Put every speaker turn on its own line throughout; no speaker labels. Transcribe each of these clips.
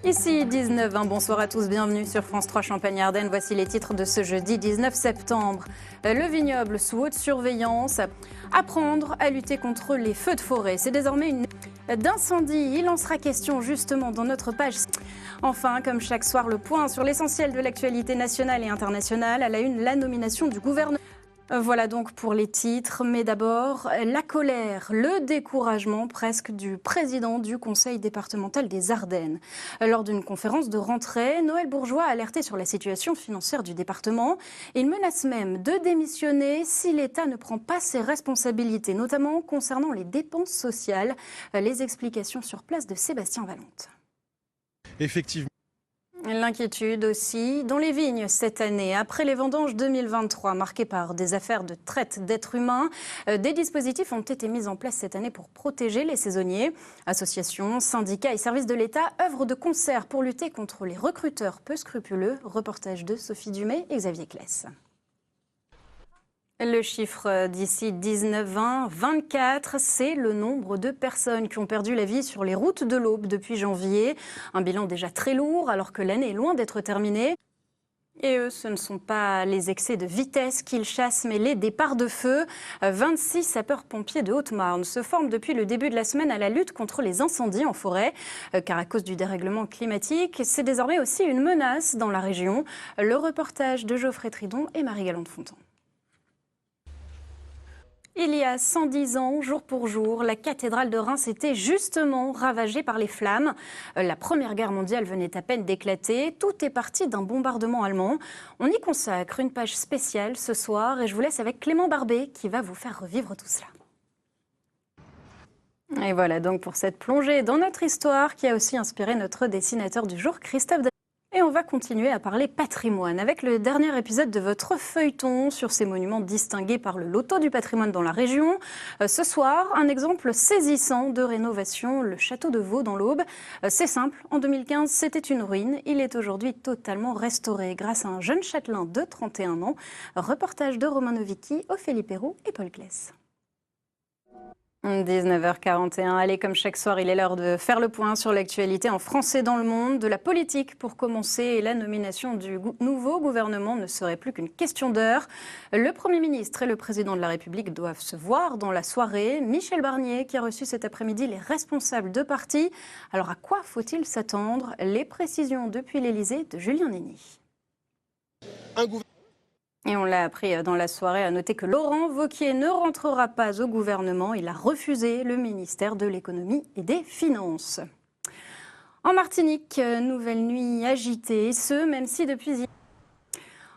Ici 19h, bonsoir à tous, bienvenue sur France 3 Champagne-Ardenne. Voici les titres de ce jeudi 19 septembre. Le vignoble sous haute surveillance, apprendre à lutter contre les feux de forêt. C'est désormais une d'incendie. Il en sera question justement dans notre page. Enfin, comme chaque soir, le point sur l'essentiel de l'actualité nationale et internationale. À la une, la nomination du gouvernement. Voilà donc pour les titres, mais d'abord la colère, le découragement presque du président du conseil départemental des Ardennes. Lors d'une conférence de rentrée, Noël Bourgeois a alerté sur la situation financière du département. Il menace même de démissionner si l'État ne prend pas ses responsabilités, notamment concernant les dépenses sociales. Les explications sur place de Sébastien Valente.
Effectivement.
L'inquiétude aussi dans les vignes cette année. Après les vendanges 2023 marquées par des affaires de traite d'êtres humains, des dispositifs ont été mis en place cette année pour protéger les saisonniers. Associations, syndicats et services de l'État œuvrent de concert pour lutter contre les recruteurs peu scrupuleux. Reportage de Sophie Dumais et Xavier Claes. Le chiffre d'ici 19-20-24, c'est le nombre de personnes qui ont perdu la vie sur les routes de l'Aube depuis janvier. Un bilan déjà très lourd alors que l'année est loin d'être terminée. Et eux, ce ne sont pas les excès de vitesse qu'ils chassent, mais les départs de feu. 26 sapeurs-pompiers de Haute-Marne se forment depuis le début de la semaine à la lutte contre les incendies en forêt. Car à cause du dérèglement climatique, c'est désormais aussi une menace dans la région. Le reportage de Geoffrey Tridon et Marie Galante-Fontan. Il y a 110 ans, jour pour jour, la cathédrale de Reims était justement ravagée par les flammes. La Première Guerre mondiale venait à peine d'éclater. Tout est parti d'un bombardement allemand. On y consacre une page spéciale ce soir et je vous laisse avec Clément Barbet qui va vous faire revivre tout cela. Et voilà donc pour cette plongée dans notre histoire qui a aussi inspiré notre dessinateur du jour, Christophe. Et on va continuer à parler patrimoine avec le dernier épisode de votre feuilleton sur ces monuments distingués par le loto du patrimoine dans la région. Ce soir, un exemple saisissant de rénovation, le château de Vaux dans l'Aube. C'est simple, en 2015, c'était une ruine. Il est aujourd'hui totalement restauré grâce à un jeune châtelain de 31 ans. Reportage de Romain Novicki, Ophélie Perroux et Paul Claes. 19h41, allez, comme chaque soir, il est l'heure de faire le point sur l'actualité en France et dans le monde. De la politique pour commencer, et la nomination du nouveau gouvernement ne serait plus qu'une question d'heure. Le Premier ministre et le Président de la République doivent se voir dans la soirée. Michel Barnier qui a reçu cet après-midi les responsables de parti. Alors à quoi faut-il s'attendre? Les précisions depuis l'Élysée de Julien Nény. Et on l'a appris dans la soirée, à noter que Laurent Wauquiez ne rentrera pas au gouvernement. Il a refusé le ministère de l'économie et des finances. En Martinique, nouvelle nuit agitée, même si depuis hier.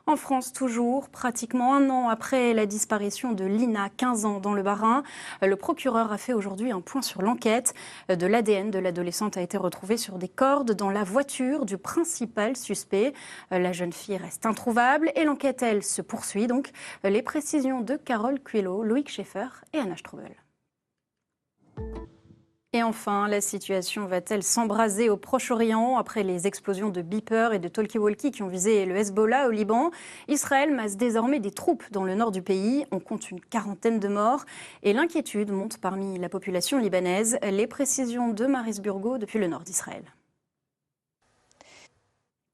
En France, toujours, pratiquement un an après la disparition de Lina, 15 ans, dans le Bas-Rhin, le procureur a fait aujourd'hui un point sur l'enquête. De l'ADN de l'adolescente a été retrouvé sur des cordes dans la voiture du principal suspect. La jeune fille reste introuvable et l'enquête, elle, se poursuit. Donc, les précisions de Carole Cuello, Loïc Schaeffer et Anna Strobel. Et enfin, la situation va-t-elle s'embraser au Proche-Orient après les explosions de beepers et de talkie-walkie qui ont visé le Hezbollah au Liban? Israël masse désormais des troupes dans le nord du pays. On compte une quarantaine de morts. Et l'inquiétude monte parmi la population libanaise. Les précisions de Maryse Burgot depuis le nord d'Israël.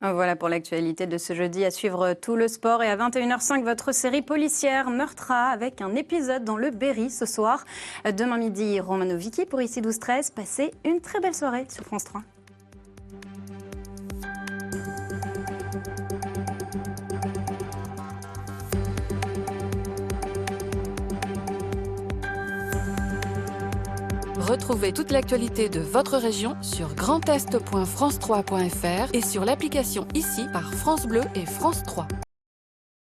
Voilà pour l'actualité de ce jeudi. À suivre tout le sport. Et à 21h05, votre série policière Meurtra avec un épisode dans le Berry ce soir. Demain midi, Romain Novicki pour Ici 12-13. Passez une très belle soirée sur France 3.
Retrouvez toute l'actualité de votre région sur grandest.france3.fr et sur l'application Ici par France Bleu et France 3.